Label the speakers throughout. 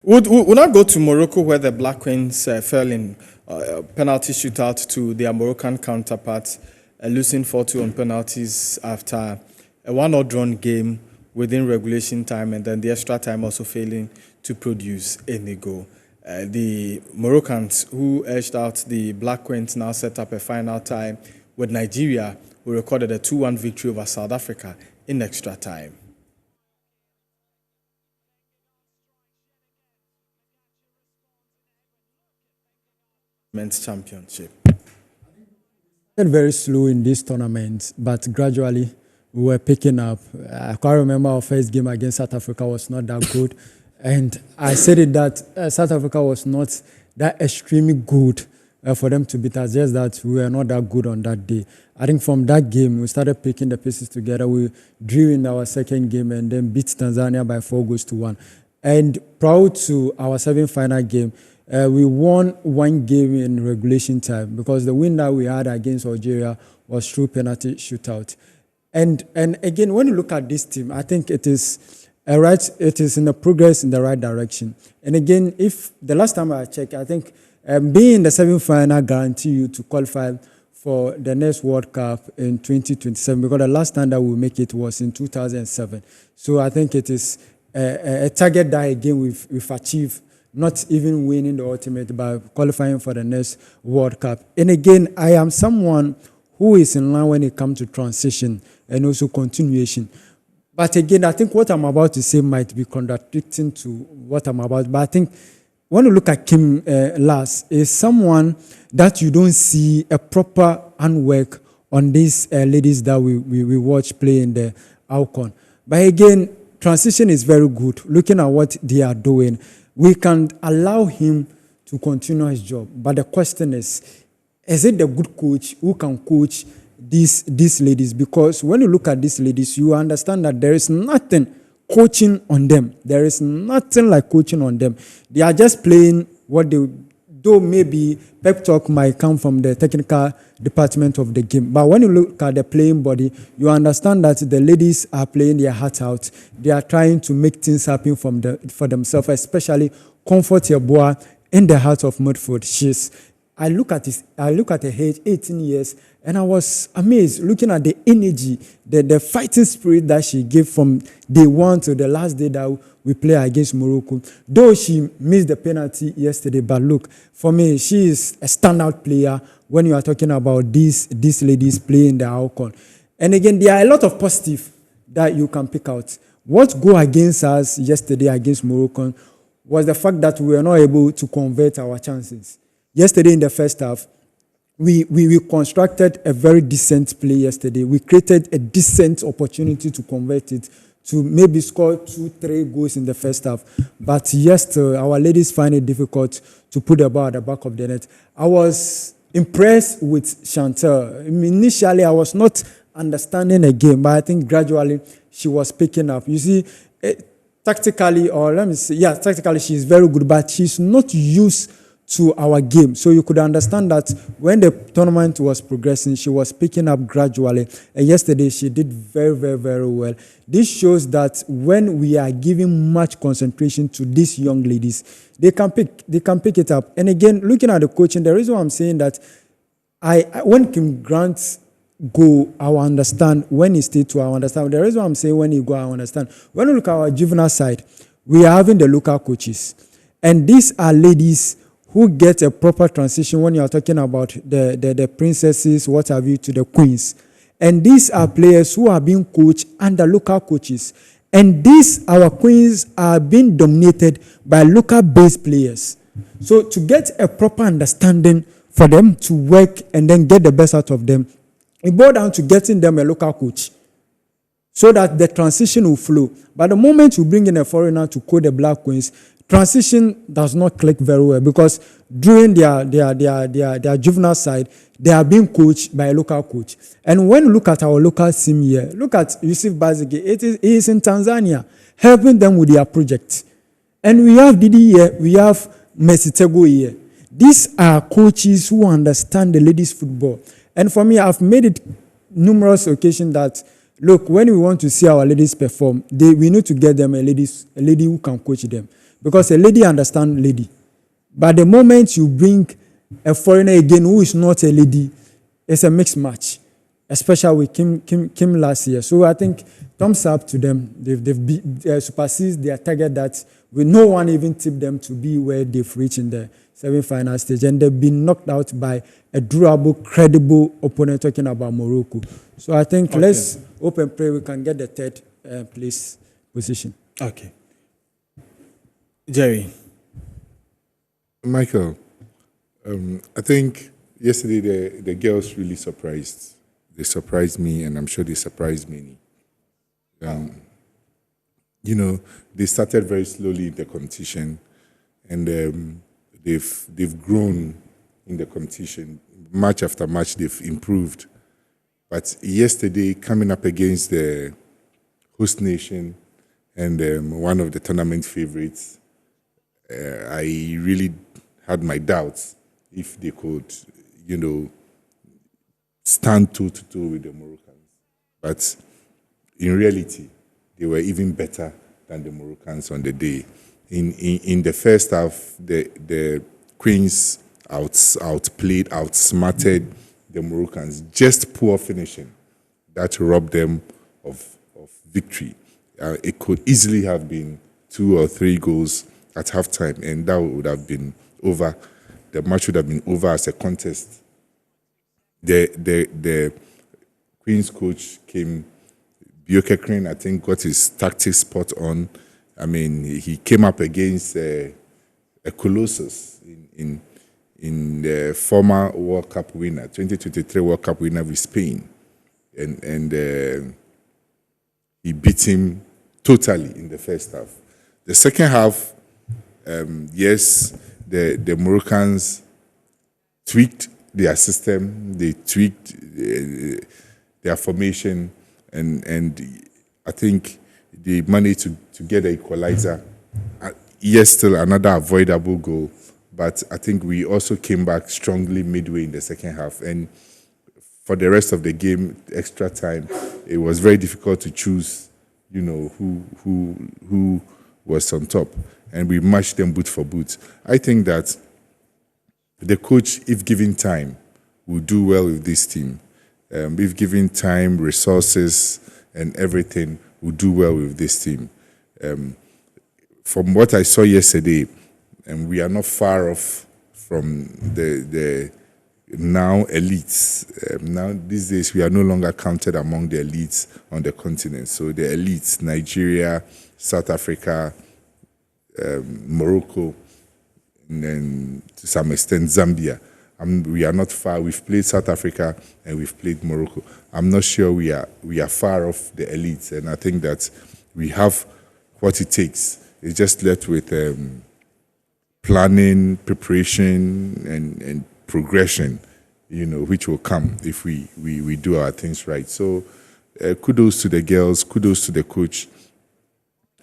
Speaker 1: Would not go to Morocco where the Black Queens fell in penalty shootout to their Moroccan counterparts, losing 4-2 on penalties after a one-all drawn game within regulation time, and then the extra time also failing to produce any goal. The Moroccans who edged out the Black Queens now set up a final tie with Nigeria, who recorded a 2-1 victory over South Africa in extra time. Men's Championship.
Speaker 2: Very slow in this tournament, but gradually we were picking up. I can't remember our first game against South Africa was not that good. And I said it that South Africa was not that extremely good for them to beat us, just that we were not that good on that day. I think from that game, we started picking the pieces together. We drew in our second game and then beat Tanzania by 4-1. And proud to our semi-final game, we won one game in regulation time because the win that we had against Algeria was through penalty shootout. And again, when you look at this team, I think it is it is in the progress in the right direction. And again, if the last time I checked, I think being in the semi-final guarantee you to qualify for the next World Cup in 2027, because the last time that we make it was in 2007. So I think it is a target that again we've achieved, not even winning the ultimate, but qualifying for the next World Cup. And again, I am someone who is in line when it comes to transition and also continuation. But again, I think what I'm about to say might be contradicting to what I'm about. But I think when you look at Kim Lass, is someone that you don't see a proper handwork on these ladies that we watch play in the Wafcon. But again, transition is very good. Looking at what they are doing, we can allow him to continue his job. But the question is it the good coach who can coach these ladies? Because when you look at these ladies, you understand that there is nothing coaching on them. There is nothing like coaching on them. They are just playing what they, though maybe pep talk might come from the technical department of the game. But when you look at the playing body, you understand that the ladies are playing their heart out. They are trying to make things happen for themselves, especially Comfort Yeboah in the heart of midfield. I look at her age, 18 years, and I was amazed looking at the energy, the fighting spirit that she gave from day one to the last day that we play against Morocco. Though she missed the penalty yesterday, but look, for me, she is a standout player when you are talking about these ladies playing the Wafcon. And again, there are a lot of positive that you can pick out. What go against us yesterday against Morocco was the fact that we were not able to convert our chances. Yesterday in the first half, we constructed a very decent play yesterday. We created a decent opportunity to convert it, to maybe score 2-3 goals in the first half. But yes, our ladies find it difficult to put the ball at the back of the net. I was impressed with Chantal. Initially, I was not understanding the game, but I think gradually she was picking up. You see, tactically, she's very good, but she's not used to our game. So you could understand that when the tournament was progressing, she was picking up gradually. And yesterday, she did very, very, very well. This shows that when we are giving much concentration to these young ladies, they can pick it up. And again, looking at the coaching, the reason why I'm saying that when Kim Grant go, I will understand. When he stay to, I understand. The reason why I'm saying when he go, I understand. When we look at our juvenile side, we are having the local coaches. And these are ladies who get a proper transition when you are talking about the princesses, what have you, to the queens. And these are players who are being coached under local coaches. And these, our queens, are being dominated by local-based players. So to get a proper understanding for them to work and then get the best out of them, it boils down to getting them a local coach so that the transition will flow. But the moment you bring in a foreigner to coach the Black Queens, transition does not click very well because during their juvenile side, they are being coached by a local coach. And when you look at our local team here, look at Yusuf Bazige. He is in Tanzania helping them with their project. And we have Didi here, we have Mesitego here. These are coaches who understand the ladies' football. And for me, I've made it numerous occasions that, look, when we want to see our ladies perform, we need to get them a lady who can coach them. because a lady understands lady. But the moment you bring a foreigner again who is not a lady, it's a mixed match, especially with Kim last year. So I think thumbs up to them. They've superseded their target that with no one even tipped them to be where they've reached in the semi-final stage. And they've been knocked out by a durable, credible opponent, talking about Morocco. So I think let's hope and pray we can get the third place position.
Speaker 1: Okay. Jerry.
Speaker 3: Michael, I think yesterday the girls really surprised. They surprised me, and I'm sure they surprised many. They started very slowly in the competition, and they've grown in the competition. Match after match, they've improved. But yesterday, coming up against the host nation and one of the tournament favorites, I really had my doubts if they could, stand toe-to-toe with the Moroccans. But in reality, they were even better than the Moroccans on the day. In the first half, the Queens outsmarted the Moroccans. Just poor finishing that robbed them of victory. It could easily have been 2 or 3 goals at halftime, and that would have been over. The match would have been over as a contest. The Queen's coach came, Bjorkekrin, I think, got his tactics spot on. I mean, he came up against a colossus in the former World Cup winner, 2023 World Cup winner with Spain, and he beat him totally in the first half. The second half, yes, the Moroccans tweaked their system, they tweaked their formation, and I think they managed to get an equalizer. Yes, still another avoidable goal, but I think we also came back strongly midway in the second half. And for the rest of the game, extra time, it was very difficult to choose, who was on top. And we matched them boot for boot. I think that the coach, if given time, will do well with this team. If given time, resources, and everything, will do well with this team. From what I saw yesterday, and we are not far off from the now elites. Now, these days, we are no longer counted among the elites on the continent. So the elites, Nigeria, South Africa, Morocco, and then to some extent Zambia. We are not far. We've played South Africa and we've played Morocco. I'm not sure we are far off the elites, and I think that we have what it takes. It's just left with planning, preparation, and progression, which will come if we do our things right. So kudos to the girls, kudos to the coach.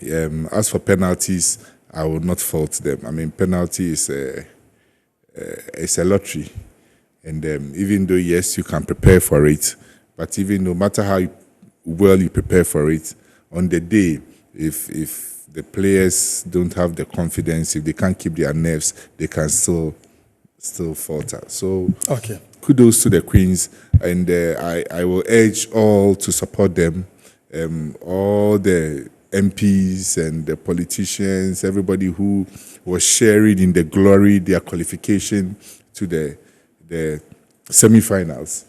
Speaker 3: As for penalties, I will not fault them. I mean, penalty is a lottery. And even though, yes, you can prepare for it, but even no matter how well you prepare for it, on the day, if the players don't have the confidence, if they can't keep their nerves, they can still falter. So kudos to the Queens, and I will urge all to support them, all the MPs and the politicians, everybody who was sharing in the glory, their qualification to the semi-finals.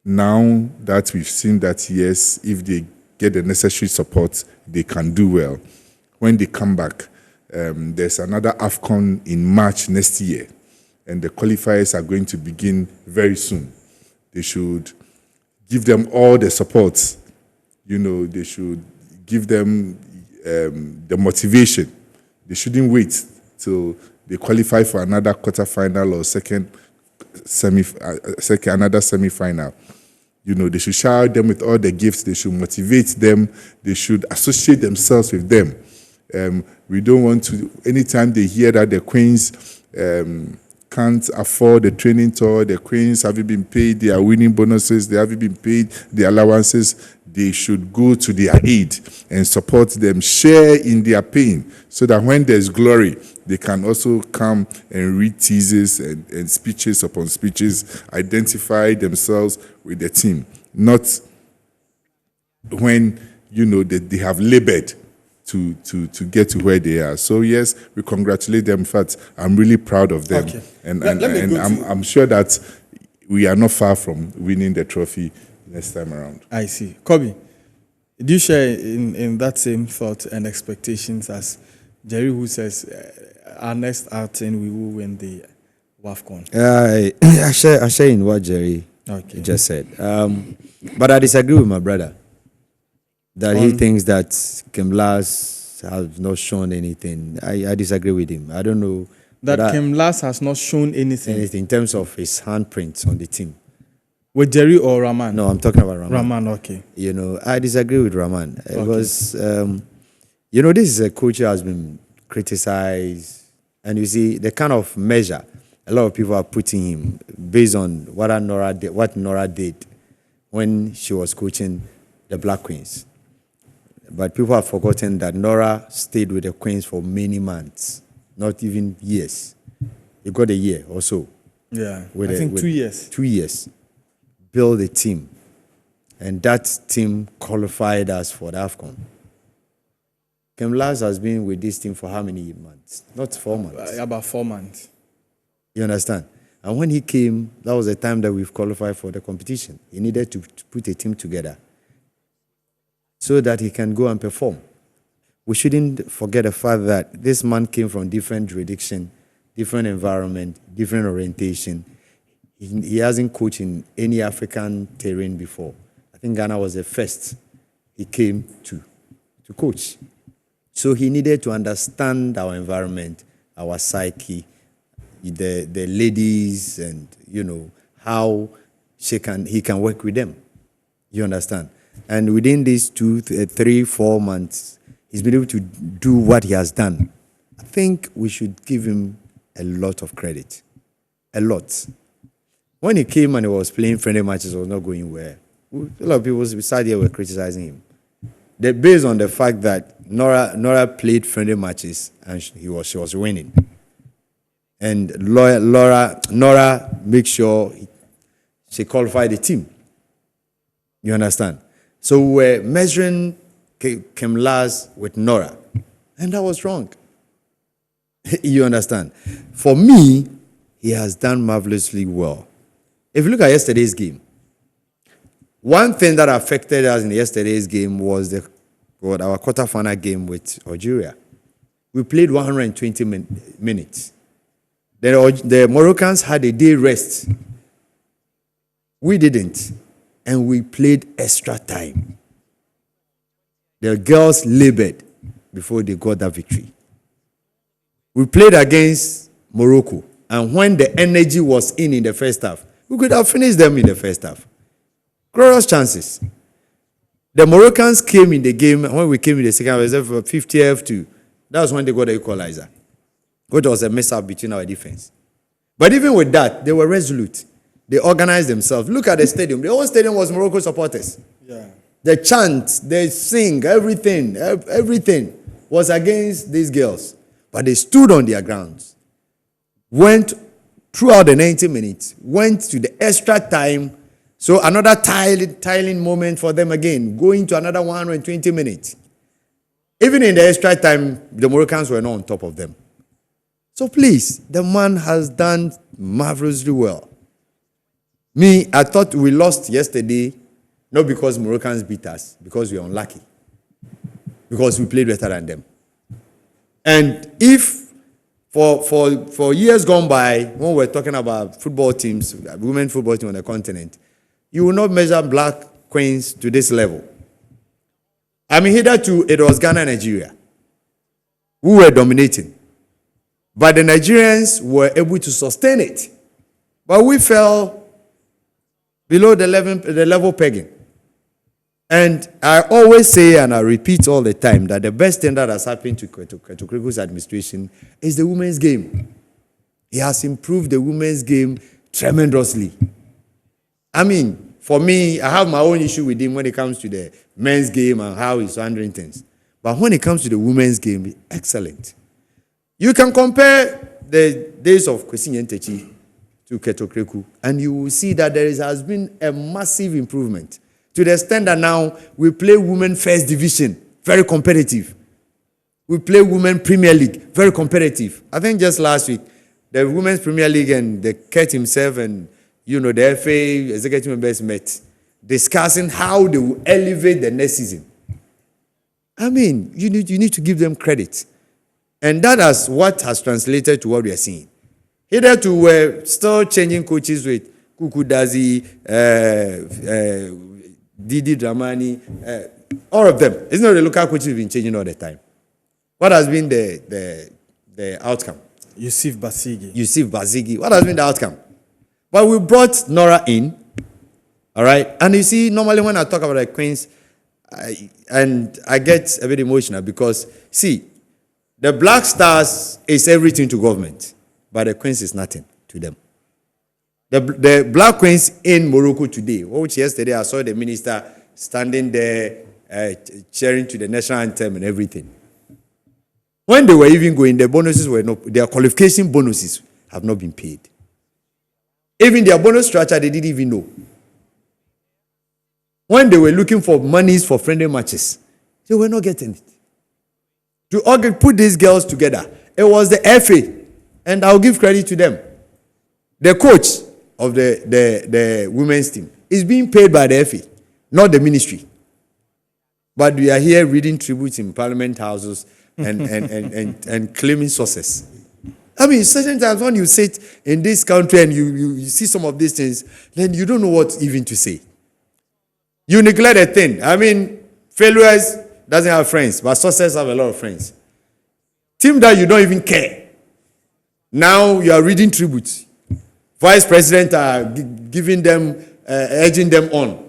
Speaker 3: Now that we've seen that, yes, if they get the necessary support, they can do well. When they come back, there's another Wafcon in March next year, and the qualifiers are going to begin very soon. They should give them all the support. They should give them the motivation. They shouldn't wait till they qualify for another quarterfinal or another semi-final. They should shower them with all the gifts. They should motivate them. They should associate themselves with them. We don't want to, anytime they hear that the Queens can't afford the training tour, the Queens haven't been paid their winning bonuses, they haven't been paid the allowances, they should go to their aid and support them, share in their pain, so that when there's glory, they can also come and read theses and speeches upon speeches, identify themselves with the team. Not when, they have labored to get to where they are. So yes, we congratulate them. In fact, I'm really proud of them.
Speaker 1: Okay.
Speaker 3: And
Speaker 1: I'm
Speaker 3: sure that we are not far from winning the trophy next time around.
Speaker 1: I see. Kobe, do you share in that same thought and expectations as Jerry, who says our next outing we will win the Wafcon?
Speaker 4: I share in what Jerry just said. But I disagree with my brother that he thinks that Kemlas has not shown anything. I disagree with him. I don't know
Speaker 1: that Kemlas has not shown anything
Speaker 4: in terms of his handprints on the team.
Speaker 1: With Jerry or Rahman?
Speaker 4: No, I'm talking about Rahman.
Speaker 1: Rahman, okay.
Speaker 4: I disagree with Rahman. It was, this is a coach who has been criticized. And you see, the kind of measure a lot of people are putting him based on what Nora did when she was coaching the Black Queens. But people have forgotten that Nora stayed with the Queens for many months, not even years. He got a year or so.
Speaker 1: Yeah, I think 2 years.
Speaker 4: 2 years. Build a team. And that team qualified us for the AFCON. Kemlas has been with this team for how many months? Not 4 months.
Speaker 1: About 4 months.
Speaker 4: You understand? And when he came, that was the time that we've qualified for the competition. He needed to put a team together so that he can go and perform. We shouldn't forget the fact that this man came from different jurisdiction, different environment, different orientation. He hasn't coached in any African terrain before. I think Ghana was the first he came to coach. So he needed to understand our environment, our psyche, the ladies, and how he can work with them. You understand? And within these 2, 3, 4 months, he's been able to do what he has done. I think we should give him a lot of credit. A lot. When he came and he was playing friendly matches, it was not going well. A lot of people beside here were criticizing him. Based on the fact that Nora played friendly matches and she was winning. And Nora made sure she qualified the team. You understand? So we're measuring Kemlas with Nora. And that was wrong. You understand? For me, he has done marvelously well. If you look at yesterday's game, one thing that affected us in yesterday's game was our quarterfinal game with Algeria. We played 120 minutes. The Moroccans had a day rest. We didn't. And we played extra time. The girls labored before they got that victory. We played against Morocco. And when the energy was in the first half, we could have finished them in the first half. Glorious chances. The Moroccans came in the game, when we came in the second half, it was 50-2. That was when they got the equalizer. Which was a mess-up between our defense. But even with that, they were resolute. They organized themselves. Look at the stadium. The whole stadium was Morocco supporters.
Speaker 1: Yeah.
Speaker 4: The chant, they sing, everything was against these girls. But they stood on their grounds. Went throughout the 90 minutes. Went to the extra time. So another tiling moment for them again. Going to another 120 minutes. Even in the extra time, the Moroccans were not on top of them. So please, the man has done marvelously well. Me, I thought we lost yesterday, not because Moroccans beat us, because we are unlucky. Because we played better than them. And if for years gone by, when we're talking about football teams, women football team on the continent, you will not measure Black Queens to this level. I mean, hitherto, it was Ghana and Nigeria who were dominating. But the Nigerians were able to sustain it. But we fell below the level pegging. And I always say, and I repeat all the time, that the best thing that has happened to Kriku's administration is the women's game. He has improved the women's game tremendously. I mean, For me, I have my own issue with him when it comes to the men's game and how he's handling things. But when it comes to the women's game, excellent. You can compare the days of Kwesi Nyentechi to Keto Kreku, and you will see that has been a massive improvement to the extent that now we play women first division, very competitive. We play women Premier League, very competitive. I think just last week, the Women's Premier League and the Kurt himself and the FA executive members met, discussing how they will elevate the next season. I mean, you need to give them credit. And that is what has translated to what we are seeing. Hitherto, we're still changing coaches with Kuku Dazi, Didi Dramani, all of them. It's not the local coaches have been changing all the time. What has been the outcome?
Speaker 1: Yusuf
Speaker 4: Bazigi. What has been the outcome? But we brought Nora in, all right? And you see, normally when I talk about the Queens, I get a bit emotional because, see, the Black Stars is everything to government, but the Queens is nothing to them. The Black Queens in Morocco today, which yesterday I saw the minister standing there cheering to the national anthem and everything. When they were even going, their bonuses were not, their qualification bonuses have not been paid. Even their bonus structure, they didn't even know. When they were looking for monies for friendly matches, they were not getting it. To put these girls together, it was the FA, and I'll give credit to them. The coach of the women's team is being paid by the FA, not the ministry. But we are here reading tributes in parliament houses and claiming sources. I mean, certain times when you sit in this country and you see some of these things, then you don't know what even to say. You neglect a thing. I mean, failures doesn't have friends, but success have a lot of friends. Team that you don't even care. Now you are reading tributes. Vice president are giving them, urging them on.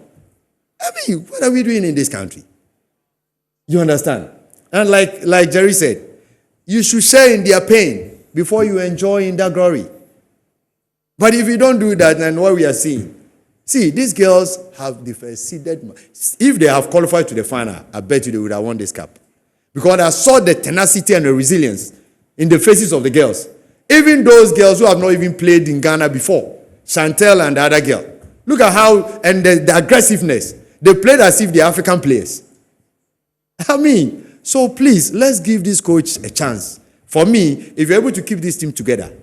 Speaker 4: I mean, what are we doing in this country? You understand? And like Jerry said, you should share in their pain before you enjoy in their glory. But if you don't do that, then what we are seeing, see, these girls have succeeded. If they have qualified to the final, I bet you they would have won this cup. Because I saw the tenacity and the resilience in the faces of the girls. Even those girls who have not even played in Ghana before, Chantel and the other girl. Look at how, and the aggressiveness. They played as if they're African players. I mean, so please, let's give this coach a chance. For me, if you're able to keep this team together,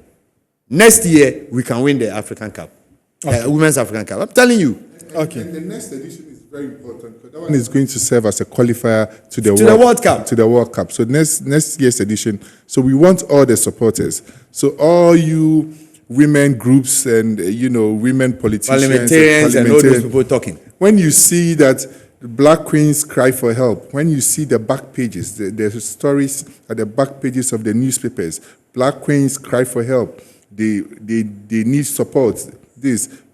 Speaker 4: next year we can win the African Cup. Okay. Women's African Cup. I'm telling you.
Speaker 3: Okay. And the next edition is very important because that one is going to serve as a qualifier to the
Speaker 4: World Cup.
Speaker 3: To the World Cup. So next year's edition. So we want all the supporters. So all you women groups and women politicians,
Speaker 4: parliamentarians and all those people talking.
Speaker 3: When you see that Black Queens cry for help, when you see the back pages, the stories at the back pages of the newspapers, Black Queens cry for help. They need support.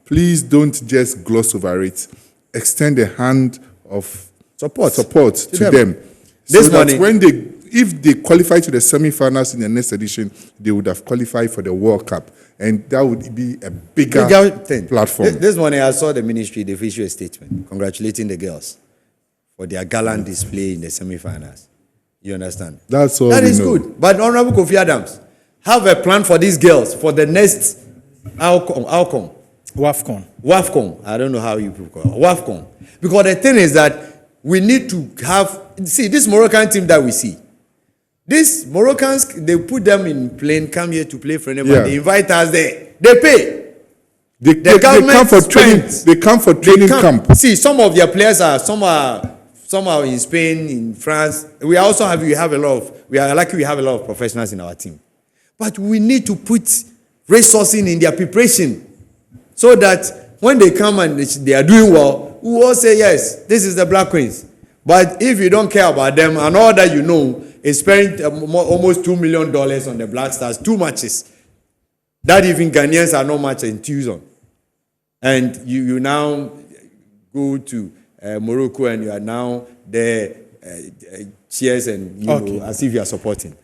Speaker 3: Please don't just gloss over it. Extend a hand of support to them. So that if they qualify to the semi-finals in the next edition, they would have qualified for the World Cup. And that would be a bigger platform.
Speaker 4: This morning I saw the ministry, they issued a statement congratulating the girls for their gallant display in the semi-finals. You understand?
Speaker 3: That's all.
Speaker 4: That is good. But Honorable Kofi Adams, have a plan for these girls for the next outcome. Wafcon. I don't know how you call it. Wafcon. Because the thing is that we need to have, see, this Moroccan team that we see, these Moroccans, they put them in plane, come here to play for them, and they invite us there. They pay.
Speaker 3: They come for training. They come for training camp.
Speaker 4: See, some of their players some are in Spain, in France. We are lucky we have a lot of professionals in our team. But we need to put resourcing in their preparation so that when they come and they are doing well, we will all say, yes, this is the Black Queens. But if you don't care about them and all that you know is spending almost $2 million on the Black Stars, 2 matches, that even Ghanaians are not much enthused on. And you now go to Morocco and you are now there, cheers and as if you are supporting.